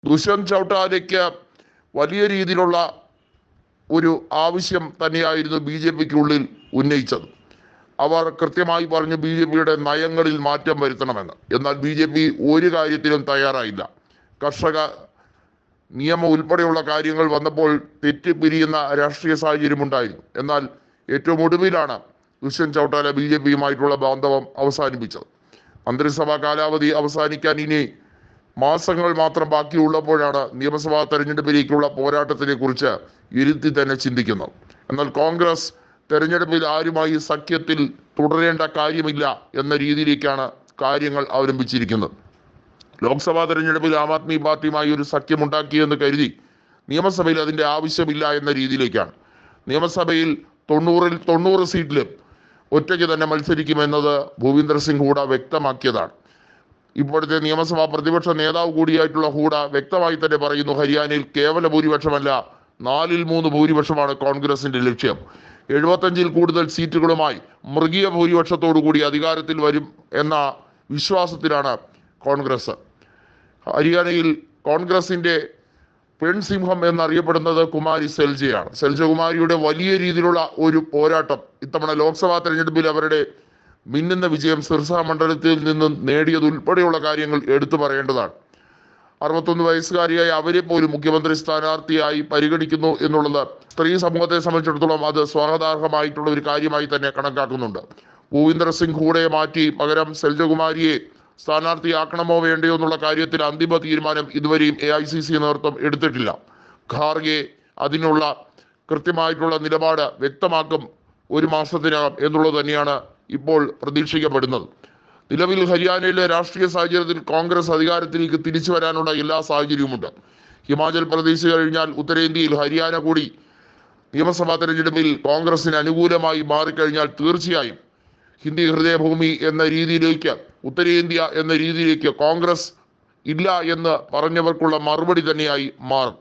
ദുഷ്യന്ത് ചൗട്ടാലയ്ക്ക് വലിയ രീതിയിലുള്ള ഒരു ആവശ്യം തന്നെയായിരുന്നു BJPക്കുള്ളിൽ ഉന്നയിച്ചത്. അവർ കൃത്യമായി പറഞ്ഞു BJPയുടെ നയങ്ങളിൽ മാറ്റം വരുത്തണമെന്ന്. എന്നാൽ BJP ഒരു കാര്യത്തിലും തയ്യാറായില്ല. കർഷക നിയമം ഉൾപ്പെടെയുള്ള കാര്യങ്ങൾ വന്നപ്പോൾ തെറ്റിപ്പിരിയുന്ന രാഷ്ട്രീയ സാഹചര്യം ഉണ്ടായിരുന്നു. എന്നാൽ ഏറ്റവും ഒടുവിലാണ് ദുഷ്യന്ത് ചൗട്ടാല BJPയുമായിട്ടുള്ള ബാന്ധവം അവസാനിപ്പിച്ചത്. മന്ത്രിസഭാ കാലാവധി അവസാനിക്കാൻ ഇനി മാസങ്ങൾ മാത്രം ബാക്കിയുള്ളപ്പോഴാണ് നിയമസഭാ തെരഞ്ഞെടുപ്പിലേക്കുള്ള പോരാട്ടത്തിനെ കുറിച്ച് ഇരുത്തി തന്നെ ചിന്തിക്കുന്നത്. എന്നാൽ കോൺഗ്രസ് തെരഞ്ഞെടുപ്പിൽ ആരുമായി സഖ്യത്തിൽ തുടരേണ്ട കാര്യമില്ല എന്ന രീതിയിലേക്കാണ് കാര്യങ്ങൾ അവലംബിച്ചിരിക്കുന്നത്. ലോക്സഭാ തെരഞ്ഞെടുപ്പിൽ ആം ആദ്മി പാർട്ടിയുമായി ഒരു സഖ്യമുണ്ടാക്കിയെന്ന് കരുതി നിയമസഭയിൽ അതിന്റെ ആവശ്യമില്ല എന്ന രീതിയിലേക്കാണ്. നിയമസഭയിൽ 90-ൽ 90 സീറ്റിലും ഒറ്റയ്ക്ക് തന്നെ മത്സരിക്കുമെന്നത് ഭൂപീന്ദർ സിംഗ് ഹൂഡ വ്യക്തമാക്കിയതാണ്. ഇപ്പോഴത്തെ നിയമസഭാ പ്രതിപക്ഷ നേതാവ് കൂടിയായിട്ടുള്ള ഹൂഡ വ്യക്തമായി തന്നെ പറയുന്നു, ഹരിയാനയിൽ കേവല ഭൂരിപക്ഷമല്ല 4/3 ഭൂരിപക്ഷമാണ് കോൺഗ്രസിന്റെ ലക്ഷ്യം. 75-ൽ കൂടുതൽ സീറ്റുകളുമായി മൃഗീയ ഭൂരിപക്ഷത്തോടു കൂടി അധികാരത്തിൽ വരും എന്ന വിശ്വാസത്തിലാണ് കോൺഗ്രസ്. ഹരിയാനയിൽ കോൺഗ്രസിന്റെ പെൺസിംഹം എന്നറിയപ്പെടുന്നത് കുമാരി സെൽജയാണ്. സെൽജകുമാരിയുടെ വലിയ രീതിയിലുള്ള ഒരു പോരാട്ടം ഇത്തവണ ലോക്സഭാ തെരഞ്ഞെടുപ്പിൽ അവരുടെ മിന്നുന്ന വിജയം സിർസ മണ്ഡലത്തിൽ നിന്നും നേടിയതുൾപ്പെടെയുള്ള കാര്യങ്ങൾ എടുത്തു പറയേണ്ടതാണ്. 61 വയസ്സുകാരിയായ അവരെ പോലും മുഖ്യമന്ത്രി സ്ഥാനാർത്ഥിയായി പരിഗണിക്കുന്നു എന്നുള്ളത് സ്ത്രീ സമൂഹത്തെ സംബന്ധിച്ചിടത്തോളം അത് സ്വാഗതാർഹമായിട്ടുള്ള ഒരു കാര്യമായി തന്നെ കണക്കാക്കുന്നുണ്ട്. ഭൂപീന്ദർ സിംഗ് ഹൂഡയെ മാറ്റി പകരം സെൽജകുമാരിയെ സ്ഥാനാർത്ഥിയാക്കണമോ വേണ്ടയോ എന്നുള്ള കാര്യത്തിൽ അന്തിമ തീരുമാനം ഇതുവരെയും AICC നേതൃത്വം എടുത്തിട്ടില്ല. ഖാർഗെ അതിനുള്ള കൃത്യമായിട്ടുള്ള നിലപാട് വ്യക്തമാക്കും 1 മാസത്തിനകം എന്നുള്ളത് തന്നെയാണ് ഇപ്പോൾ പ്രതീക്ഷിക്കപ്പെടുന്നത്. നിലവിൽ ഹരിയാനയിലെ രാഷ്ട്രീയ സാഹചര്യത്തിൽ കോൺഗ്രസ് അധികാരത്തിലേക്ക് തിരിച്ചു വരാനുള്ള എല്ലാ സാഹചര്യവുമുണ്ട്. ഹിമാചൽ പ്രദേശ് കഴിഞ്ഞാൽ ഉത്തരേന്ത്യയിൽ ഹരിയാന കൂടി നിയമസഭാ തെരഞ്ഞെടുപ്പിൽ കോൺഗ്രസിന് അനുകൂലമായി മാറിക്കഴിഞ്ഞാൽ തീർച്ചയായും ഹിന്ദി ഹൃദയഭൂമി എന്ന രീതിയിലേക്ക്, ഉത്തരേന്ത്യ എന്ന രീതിയിലേക്ക് കോൺഗ്രസ് ഇല്ല എന്ന് പറഞ്ഞവർക്കുള്ള മറുപടി തന്നെയായി മാറും.